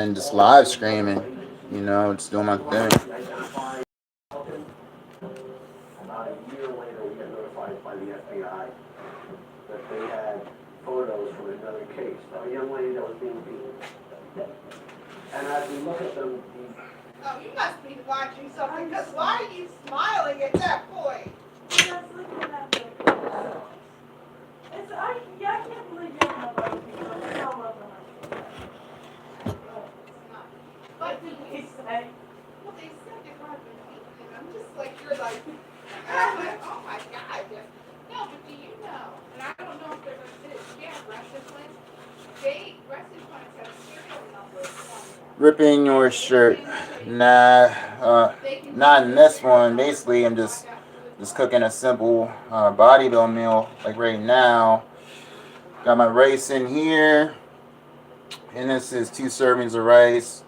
then just live streaming, just doing my thing. About a year later, we got notified by the FBI that they had photos from another case of a young lady that was being beaten. And as we look at them, oh, you must be watching something, because why are you smiling at that point? Because looking at the photos. I can't believe you don't know about people. It's all over my But What did they say? well, they said they're going to be beaten. I'm just like, you're like, oh my God. No, but do you know, and I don't know if they're going to do it, yeah, breast implants, breast implants have serial numbers on them. Ripping your shirt. Nah, not in this one. Basically, I'm just cooking a simple bodybuilding meal. Like right now, got my rice in here, and this is 2 servings of rice,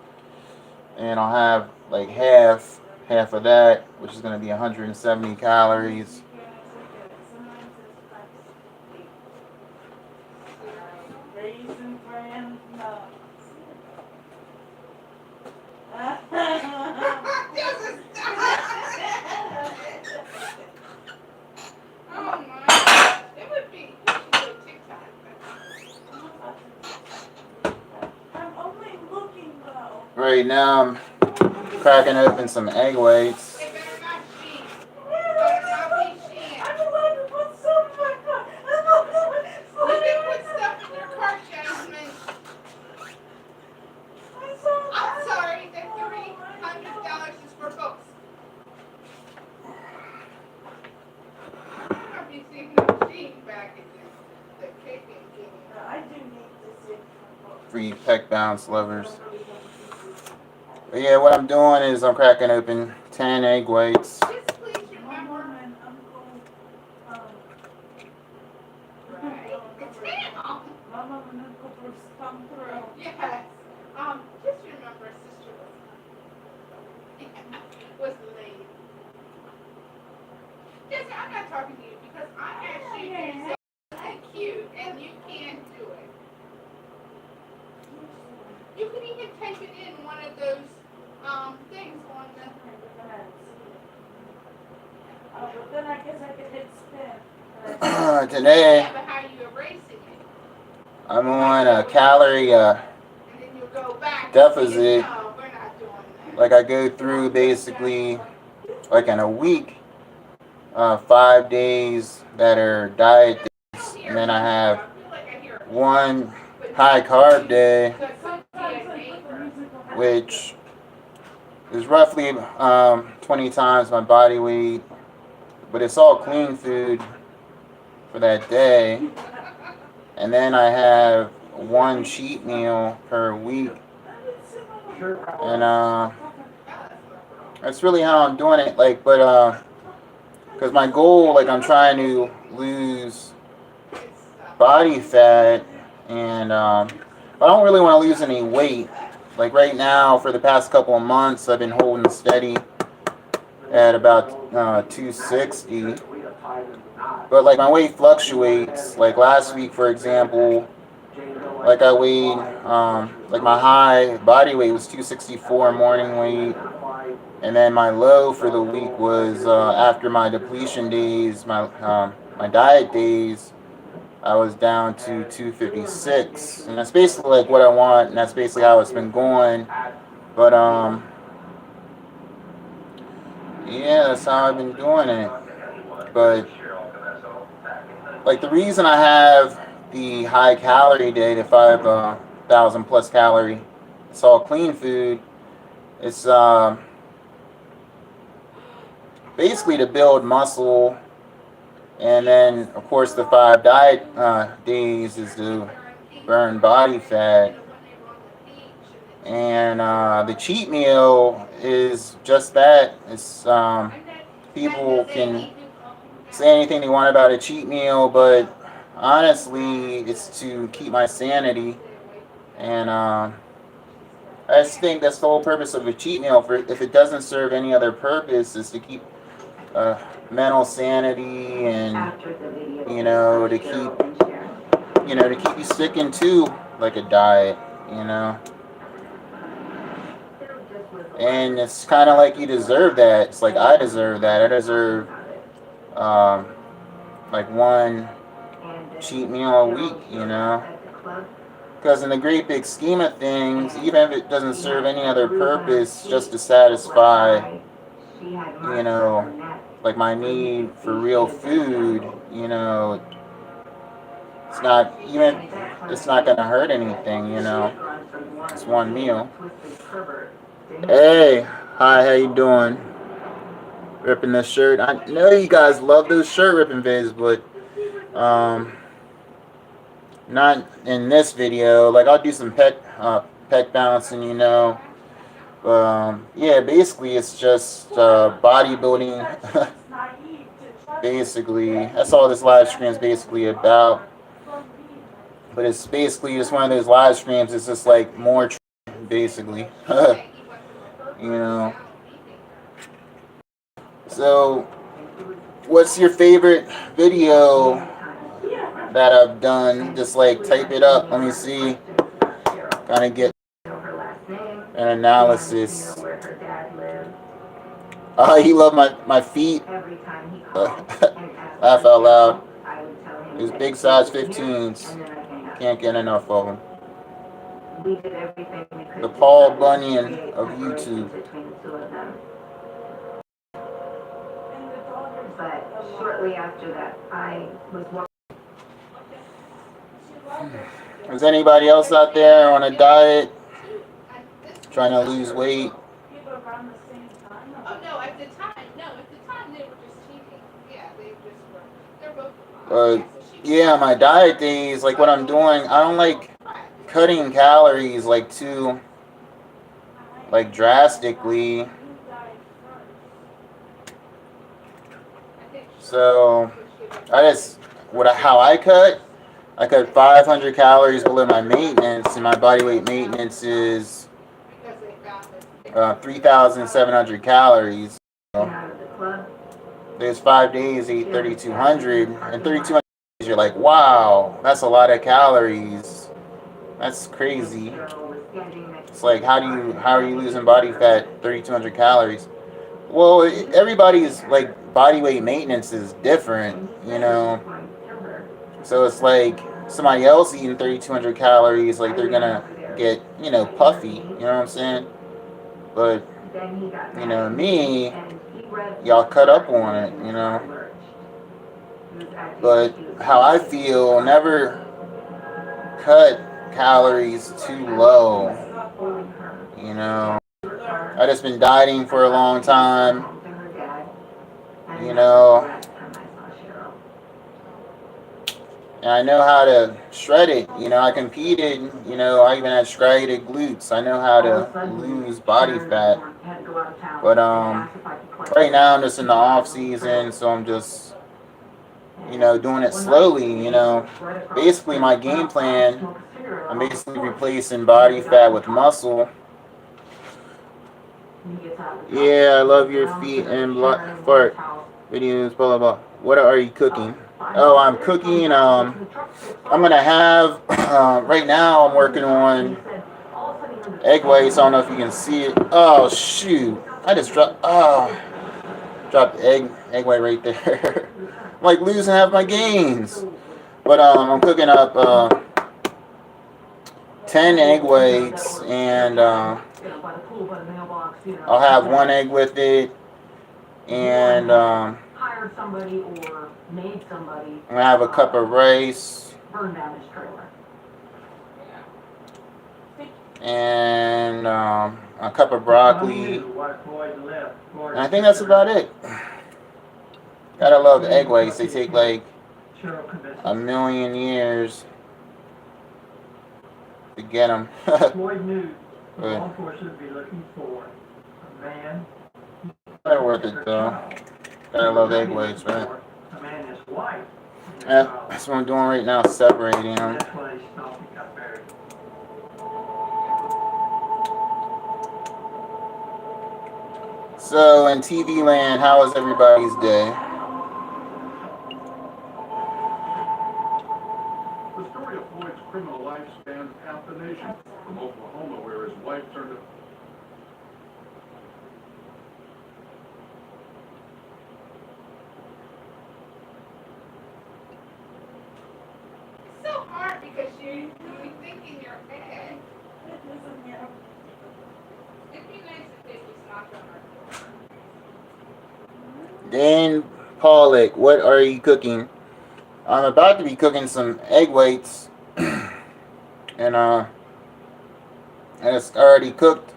and I'll have like half of that, which is going to be 170 calories. Raisin bran nuts. Oh my, it would be, you should do a TikTok. I'm only looking though. Right now, I'm cracking open some egg whites. It better not be. Better not be Shein. I'm allowed to put stuff in my car. You can put stuff in your cart, Jasmine. I'm sorry, the $300 is for books. I'll be seeing no Shein back in the cake and getting. I do need to see. For you pec bounce lovers. But yeah, what I'm doing is I'm cracking open 10 egg whites. Just please remember. Right? It's now. Mama and Uncle Bruce come through. Yes. Just remember, sister was late. Yes, I'm not talking to you because I asked you to say something cute and you can't do it. You can even type it in one of those things on the. But then I guess I could hit spin. Today, Yeah, but how are you erasing it? I'm on a calorie And then you'll go back. deficit. No, we're not doing that. Like I go through basically, like in a week, 5 days that are diet days, and then I have one high carb day, which is roughly 20 times my body weight, but it's all clean food for that day. And then I have one cheat meal per week, and that's really how I'm doing it. Like, but because my goal, like, I'm trying to lose body fat, and I don't really want to lose any weight. Like right now, for the past couple of months, I've been holding steady at about 260. But like my weight fluctuates. Like last week, for example, like I weighed, like my high body weight was 264 morning weight, and then my low for the week was after my depletion days, my diet days, I was down to 256, and that's basically like what I want, and that's basically how it's been going. But yeah, that's how I've been doing it. But like the reason I have the high calorie day, the 5,000 plus calorie, it's all clean food. It's basically to build muscle, and then of course the 5 diet days is to burn body fat. And the cheat meal is just that. It's people can say anything they want about a cheat meal, but honestly, it's to keep my sanity. And I just think that's the whole purpose of a cheat meal. If it doesn't serve any other purpose, is to keep mental sanity, and to keep you sticking to like a diet. And it's kind of like you deserve that. It's like I deserve that. I deserve um, like one cheat meal a week, you know? Because in the great big scheme of things, even if it doesn't serve any other purpose, just to satisfy, you know, like my need for real food, you know, it's not even, it's not gonna hurt anything, you know. It's one meal. Hey, hi, how you doing? Ripping this shirt. I know you guys love those shirt ripping vids, but not in this video. Like I'll do some pec bouncing, you know. Yeah, basically it's just bodybuilding. Basically, that's all this live stream is basically about. But it's basically just one of those live streams. It's just like more, basically. You know. So, what's your favorite video that I've done? Just like type it up. Let me see. Kind of get an analysis. He loved my feet. Laugh out loud. These big size 15s. Can't get enough of them. The Paul Bunyan of YouTube. But shortly after that, I was Is anybody else out there on a diet? Trying to lose weight? Oh, no, at the time they were just cheating. Yeah, they just were, they're both Yeah, my diet days, like what I'm doing, I don't like cutting calories like too, like drastically. So, how I cut 500 calories below my maintenance, and my body weight maintenance is 3,700 calories. So, there's 5 days, eat 3,200, and 3,200 you're like, wow, that's a lot of calories. That's crazy. It's like, how are you losing body fat 3,200 calories? Well, everybody's like body weight maintenance is different, you know. So it's like somebody else eating 3,200 calories, like they're gonna get, you know, puffy. You know what I'm saying? But you know, me, y'all cut up on it, you know. But how I feel, never cut calories too low. You know, I just been dieting for a long time. You know, and I know how to shred it. You know, I competed. You know, I even had striated glutes. I know how to lose body fat. But right now I'm just in the off season, so I'm just, you know, doing it slowly. You know, basically my game plan, I'm basically replacing body fat with muscle. Yeah, I love your feet and fart videos, blah blah blah. What are you cooking? Oh, I'm cooking. I'm gonna have right now. I'm working on egg whites. I don't know if you can see it. Oh shoot! I just dropped. Oh, dropped the egg white right there. I'm like losing half my gains. But I'm cooking up 10 egg whites, and I'll have one egg with it, and hired somebody or made somebody I'm gonna have a cup of rice burn down his trailer. and a cup of broccoli. And I think that's about it. Gotta love egg whites. They take like a million years to get them. Floyd knew law enforcement would be looking for a man. They're worth it though. Gotta love egg whites, right? A man and his wife. Yeah, that's what I'm doing right now, separating them. That's why they stopped and got married. So in TV land, how was everybody's day? The story of Floyd's criminal life spans half the nation, from Oklahoma, where his wife turned because you think in your head. It isn't, yeah. It'd be nice if it was knocked on our door. Dan Pollock, what are you cooking? I'm about to be cooking some egg whites, and and it's already cooked.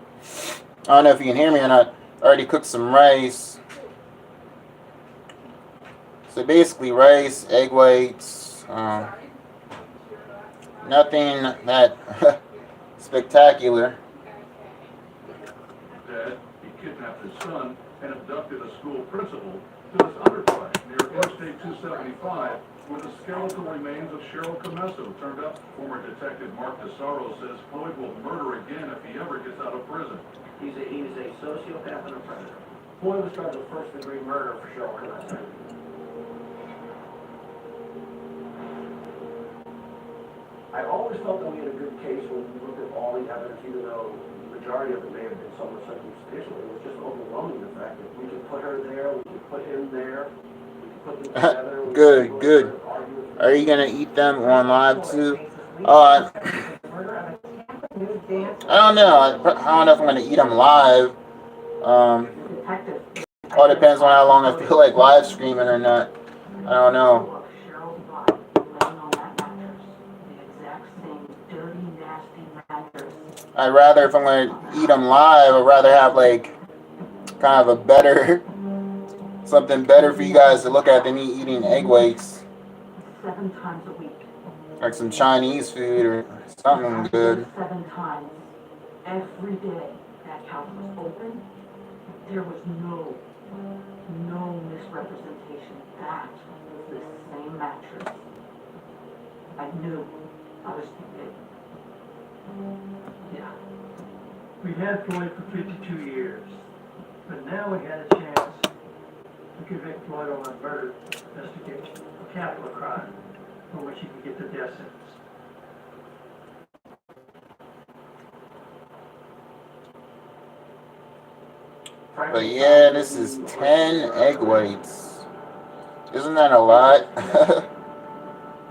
I don't know if you can hear me or not. I already cooked some rice. So basically, rice, egg whites, Sorry. nothing that spectacular. Dad, he kidnapped his son and abducted a school principal to his underclass near Interstate 275, where the skeletal remains of Cheryl Comesso turned up. Former Detective Mark DeSaro says Floyd will murder again if he ever gets out of prison. He's a sociopath and a predator. Floyd was charged with first-degree murder for Cheryl Comesso. I always felt that we had a good case when we looked at all the evidence, even though the majority of it may have been somewhat circumstantial. It was just overwhelming, the fact that we could put her there, we could put him there, we could put them together. Good, good. Are you gonna eat them on live too? I don't know. I don't know if I'm gonna eat them live. Detective. All depends on how long I feel like live streaming or not. I don't know. Of Cheryl's body laying on that mattress. The exact same dirty, nasty mattress. I'd rather, if I'm gonna eat them live, I'd rather have like kind of a better, something better for you guys to look at than me eating egg whites. 7 times a week. Like some Chinese food or something good. 7 times. Every day that couch was open, there was no misrepresentation. That was the same mattress. I knew. I was thinking. Yeah. We had Floyd for 52 years, but now we had a chance to convict Floyd on a murder investigation, a capital crime, for which he could get the death sentence. But yeah, this is 10 egg whites. Isn't that a lot?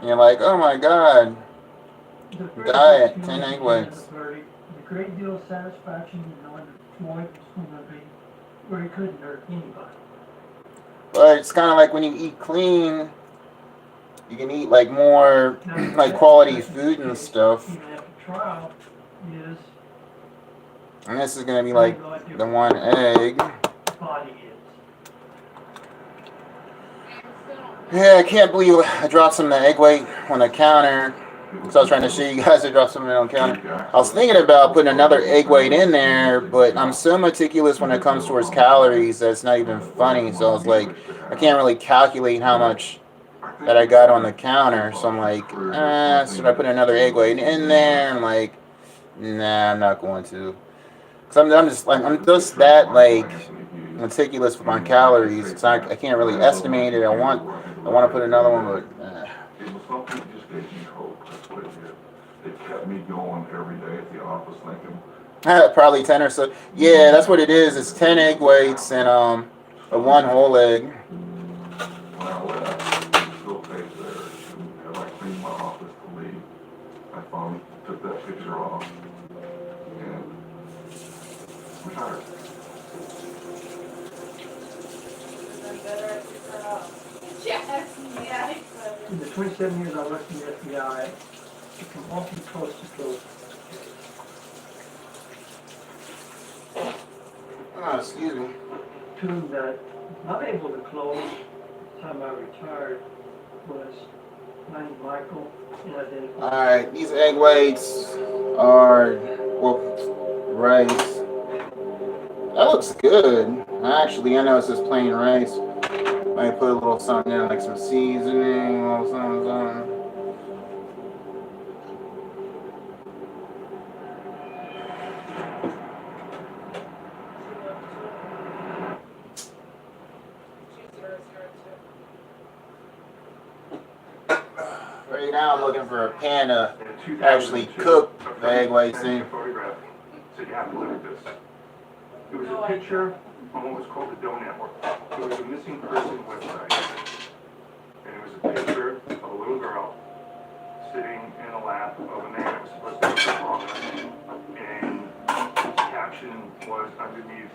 You're like, oh my god. Diet, 10 egg whites. A great deal of satisfaction in knowing that Floyd was going to be where he couldn't hurt anybody. But it's kind of like when you eat clean, you can eat like more like quality food and stuff. Even after trial, is And this is gonna be like the one egg. body is. Yeah, I can't believe I dropped some of the egg white on the counter. So I was trying to show you guys I dropped some of it on the counter. I was thinking about putting another egg white in there, but I'm so meticulous when it comes towards calories that it's not even funny. So I was like, I can't really calculate how much that I got on the counter. So I'm like, should I put another egg white in there? I'm like, nah, I'm not going to. Cause I'm just that like meticulous with my calories. So I can't really estimate it. I want to put another one, but. It was something that just gave me hope. That's what it did. It kept me going every day at the office thinking. Probably 10 or so. Yeah, that's what it is. It's 10 egg whites and a 1 whole egg. When I left, it still stays there. And I cleaned my office to leave. I finally took that picture off and retired. Yes. Yeah. In the 27 years I worked in the FBI, from often coast to coast. Oh, excuse me. Tune that I'm able to close the time I retired was finding Michael and identifying. Alright, these egg whites are, well, rice. That looks good. Actually, I know it's just plain rice. Might put a little something in, like some seasoning, a little something. Right now I'm looking for a pan to actually cook the egg whites in. Photograph said you have to look at this. It was a picture on what was called the Doe Network. It was a missing person website. And it was a picture of a little girl sitting in a lounge. photograph of an man supposed to be strong, and the caption was underneath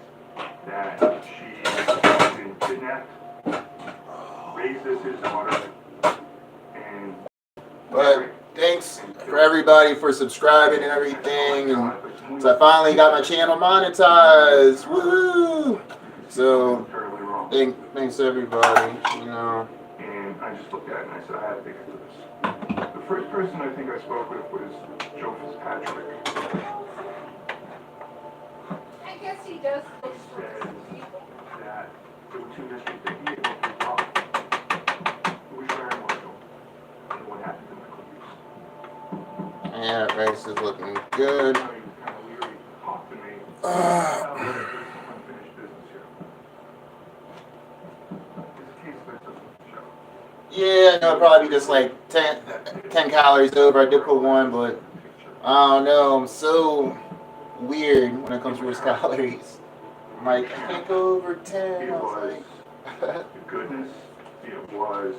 that she had been kidnapped, raised as his daughter, and But thanks for everybody for subscribing and everything. And so I finally got my channel monetized. Woo! So terribly wrong. thanks everybody. You know. And I just looked at it and I said, I have to get to this. The first person I think I spoke with was Joe Fitzpatrick. I guess he does He those sorts said of people. that there were two mysteries that he had looked at. Who was Sharon Marshall and what happened to Michael Hughes. Yeah, that race is looking good. He was kind of leery to talk to me. There's some unfinished business here. It's a case of a show. Yeah, I know, probably just like 10 calories over. I did put one, but I don't know. I'm so weird when it comes to his calories. I'm like, I can't go over 10. It I was was like, the goodness, it was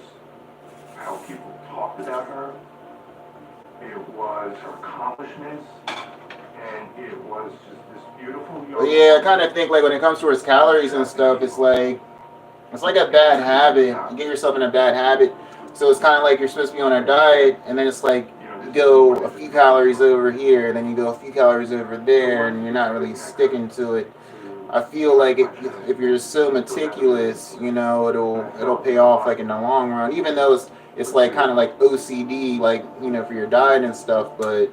how people talked about her, it was her accomplishments, and it was just this beautiful young but yeah, I kind of think like when it comes to his calories and stuff, it's like a bad habit. You get yourself in a bad habit. So it's kind of like you're supposed to be on a diet, and then it's like you go a few calories over here, and then you go a few calories over there, and you're not really sticking to it. I feel like if you're so meticulous, you know, it'll pay off like in the long run. Even though it's like kind of like OCD, like, you know, for your diet and stuff. But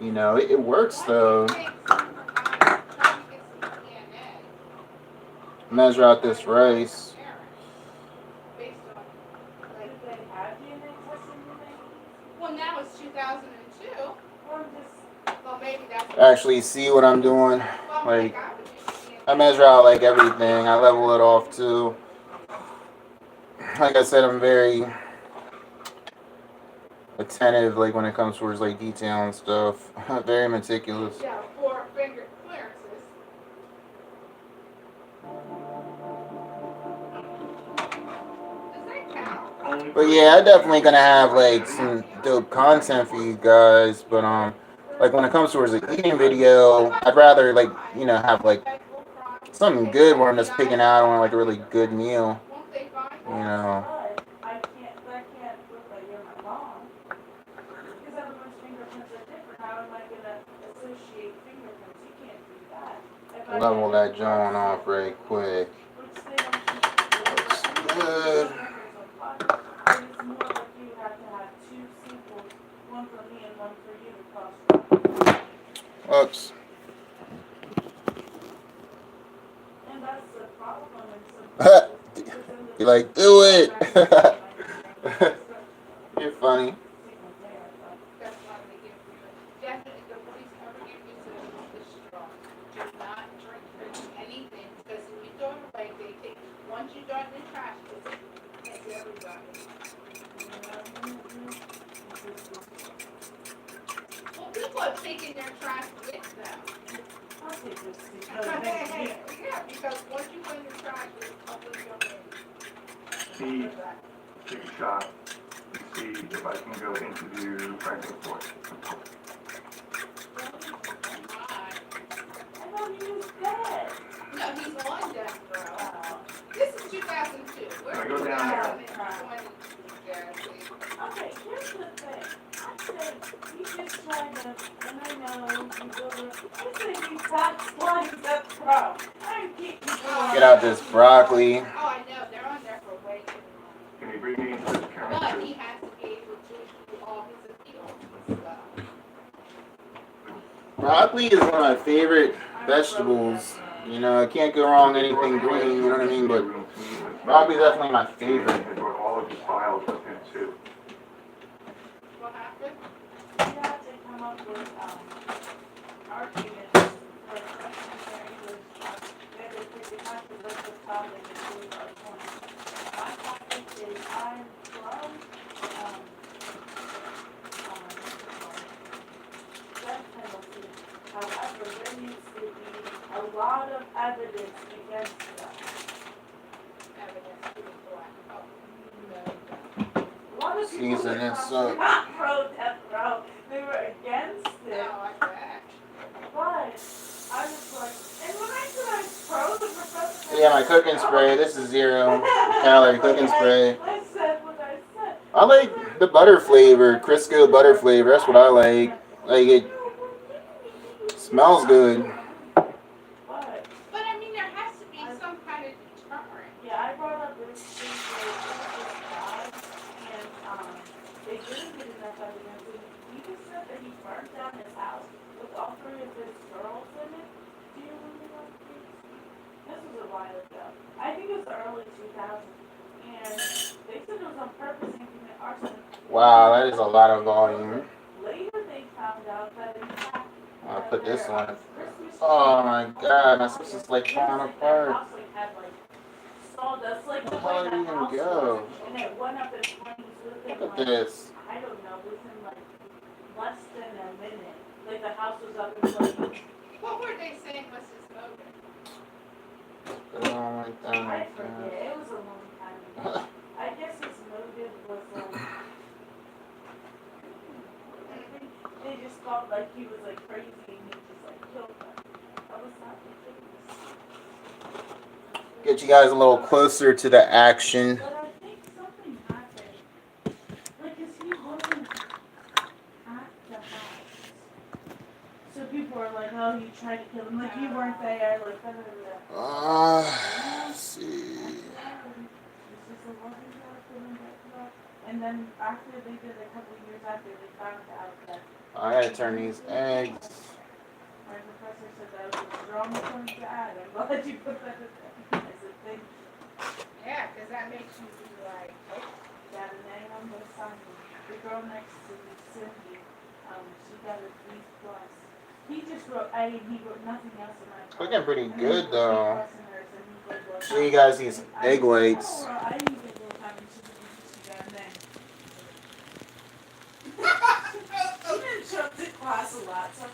you know, it works though. Measure out this rice. Did they have DNA testing today? Well, now it's 2002. Or just, Well, maybe that's. Actually, see what I'm doing. Well, Like, I would do I measure out like everything. I level it off too. Like I said, I'm very attentive, like when it comes towards like detail and stuff. Very meticulous. Yeah, 4 finger clearances. Does that count? But yeah, I'm definitely gonna have like some dope content for you guys. But like when it comes towards the eating video, I'd rather like, you know, have like something good where I'm just picking out on like a really good meal. Won't they find You know. but I can't look like you're my mom. Because everyone's fingerprints are different. How am I gonna associate fingerprints? You can't do that. If I Level get that joint off right quick. which they don't keep. Good. But it's more like you have to have 2 samples, one for me and one for you to cross. Oops. And that's the problem in some cases. You're like, do it. You're funny. That's why they give you. Definitely, the police never give you the straw. Do not drink anything, because if you throw it away, they take, once you throw it in the trash, it's everybody. Well, people are taking their trash with them. I'll take this because Yeah, because once you put in your trash, it's public domain. See, take a shot, and see if I can go interview Franklin Ford. Why? I thought he was dead. No, he's on death row. Oh. This is 2002. We're Can I in go down there? 2020, Jesse. Okay, here's the thing. I said you just tried to, and I know you go to, I said you tax lines up pro. I keep you going. Get out this broccoli. Oh, I know. They're on there for way too long. Can you bring me into this But character? he has to be able to do all his appeals and stuff. Broccoli is one of my favorite vegetables. You know, I can't go wrong anything green, you know what I mean? But broccoli is definitely my favorite. I brought all of his files with him too. What happened? You have to come up with, arguments for questionnaire English, whether it's a controversial topic to prove our point. My topic is I'm from, death penalty. However, there needs to be a lot of evidence against that. Evidence to the black. Oh, no. A lot of people Season that this are up. not pro death row, they Yeah, my cooking spray. This is 0 calorie cooking spray. I said what I said. I like the butter flavor, Crisco butter flavor. That's what I like. Like it smells good. But I mean, there has to be some kind of deterrent. Yeah, I brought up this thing where this guy, and they didn't get enough evidence. And he just said that he burned down his house with all 3 of his girls in it. Do you remember that case? This was a while ago. I think it was the early 2000s. And they said it was on purpose and commit arson. Wow, that is a lot of volume. Later they found out that in fact, I'll put this one. Christmas Oh my god, my sister's like falling apart. house like had like sawdust, like the How way did the it even house go? was, and it went up in flames within Look at like, this. I don't know, within like less than a minute. Like the house was up in flames. What were they saying was his motive? Oh my I god. forget, it was a long time ago. I guess his motive was I think they just felt like he was like crazy and he just like killed them. That was not the case. Get you guys a little closer to the action. But I think something happened. Like, 'cause he wasn't at the house. So people were like, oh, you tried to kill him. Like, you weren't there. Like, da da da da. Let's see. And then after they did a couple of years after, they found out that I gotta turn these eggs. my professor said that was a strong point to add. I'm glad you put that as a thing. Yeah, because that makes you be like, oh, Got an A on the assignment. The girl next to me, Cindy, she got a B+. He just wrote A and he wrote nothing else in my class. Looking pretty And good he though. wrote B+ in hers, and he was like, Show you guys these egg whites. oh, I need to go have you got an A. She didn't show up to class a lot, so I was,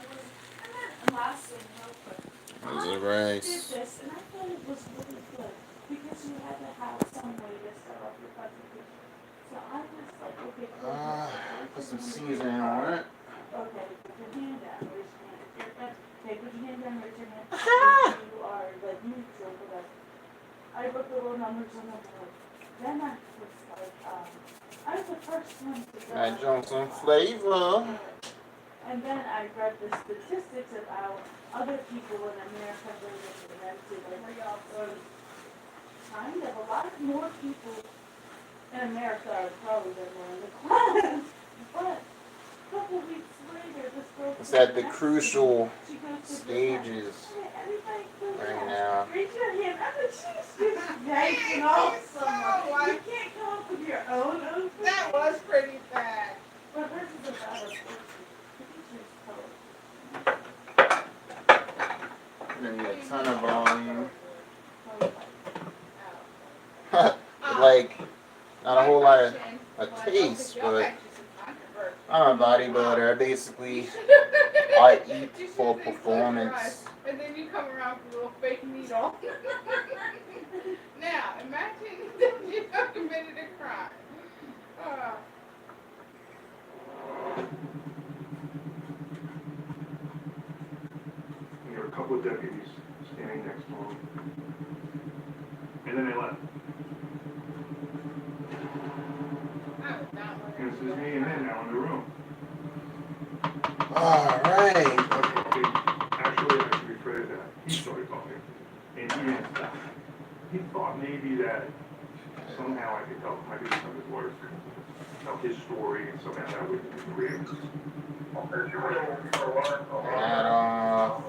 and then last thing, real quick. Those are I did rice. this, and I thought it was really good, because you had to have some way to start off your presentation. So I was like, okay, cool. Put some seasoning on it. Okay, put your hand down, raise your hand. If you're good, okay, put your hand down, raise your hand. If you are like neutral, whatever. I wrote the little numbers on the board. Then I was like, I was the first one to go. Add on some flavor. And then I read the statistics about other people in America living in them too. Like, kind of a lot more people in America are probably than were in the class. But a couple weeks later, this girl. It's at the crucial she goes to the stages hey, everybody go right down. now. Raise your hand. And then she's just yanking off someone. You can't come up with your own opening. that was pretty bad. But hers is about a 50. Gonna need a ton of volume. Oh. Like, not a whole lot of My a question, taste, y'all but got you some controversy. I'm a bodybuilder. I basically I eat for performance. And then you come around with a little fake needle. Now, imagine that you have committed a crime. And there were a couple of deputies standing next to him. And then they left. I would not want to And it's do just me and him now in the room. Alright. Okay, actually, I should rephrase that. He started talking. And he didn't stop. He thought maybe that somehow I could tell some of his words. Tell his story, and somehow that would create. Add on.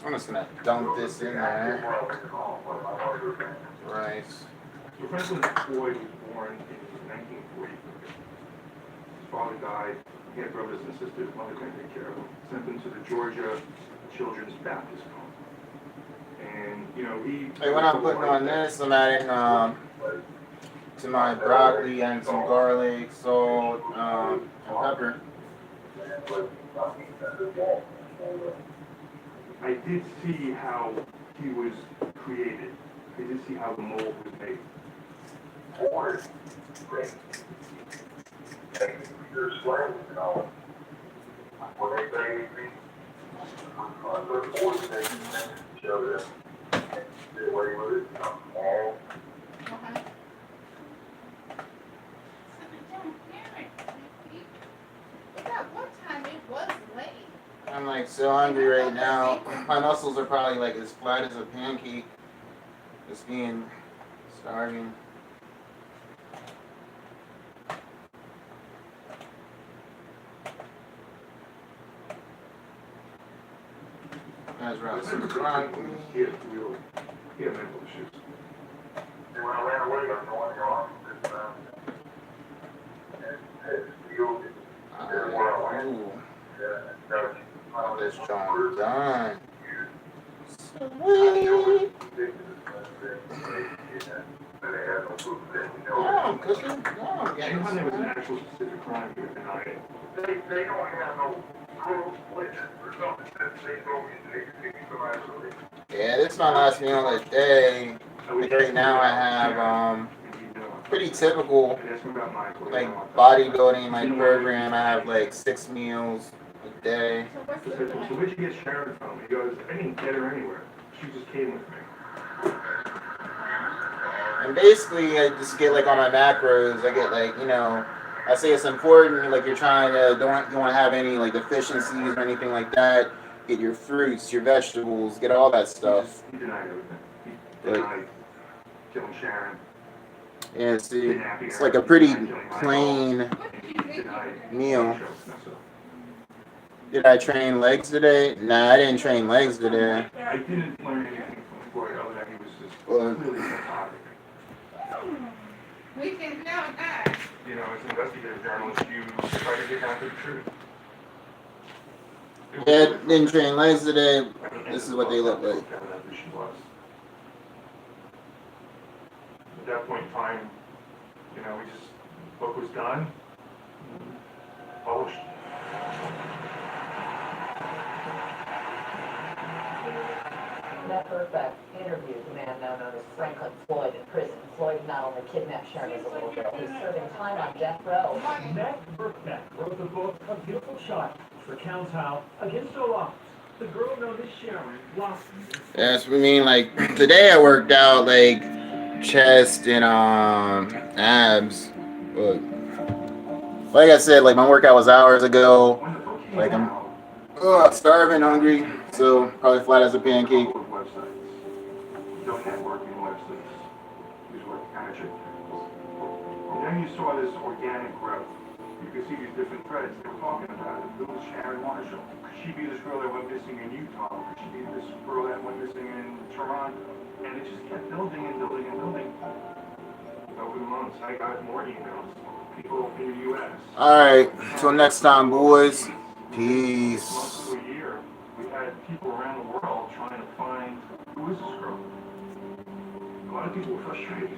I'm just gonna dunk this in there. Rice. So Franklin Floyd was born in 1940. His father died. He had brothers and sisters. Mother couldn't take care of him. Sent him to the Georgia Children's Baptist Home. And, you know, he... Hey, when I'm putting on this, I'm adding to my broccoli and some garlic, salt, and pepper. I did see how he was created. I did see how the mold was made. Uh-huh. But at one time it was late. I'm like so hungry right now. My muscles are probably like as flat as a pancake. Just being starving. That's right. He had mental issues. Ooh, this John done. Sweet. Yeah, I'm cooking. Yeah, I'm getting Anytime there was an some. actual specific crime, he would deny it. They don't have no proof witness or something that they know Yeah, this is my last meal of the day. Like right now I have pretty typical I asked him about Michael. like bodybuilding like program. I have like 6 meals a day. So what's So the I said, so point? where'd you get Sharon from? He goes, I didn't get her anywhere. She just came with me. And basically I just get like on my macros, I get like, I say it's important, like you're trying to, you want to have any like deficiencies or anything like that. Get your fruits, your vegetables, get all that stuff. He denied everything. He But denied killing Sharon. yeah, see, Kidnapping it's her. like a He pretty denied killing Michael. plain And he denied meal. shows. That's all. Did I train legs today? Nah, I didn't train legs today. I didn't learn anything from Floyd other than he was just Well, clearly psychotic. We can know that. You know, as an investigative journalist, you try to get down to the truth. yeah, didn't train legs today. This is what they look like. At that point in time, book was done, published. Network interviewed the man now known as Franklin Floyd in prison. Floyd not only kidnapped Sharon as a little girl, he's serving time on death row. Matt Burkbeck wrote the book A Beautiful Child, recounts how, against all odds, the girl known as Sharon blossomed. That's what I mean. Like today, I worked out like chest and abs. But like I said, like my workout was hours ago. Like I'm starving, hungry, so probably flat as a pancake. Websites. No networking websites. These were kind of chick things. And then you saw this organic growth. You could see these different threads. They were talking about it. Who was Sharon Marshall? Could she be this girl that went missing in Utah? Could she be this girl that went missing in Toronto? And it just kept building and building and building. Over the months, I got more emails. People in the U.S. Alright, till next time, boys. Peace. Months to a year, we had people around the world trying to find who is this girl. A lot of people were frustrated.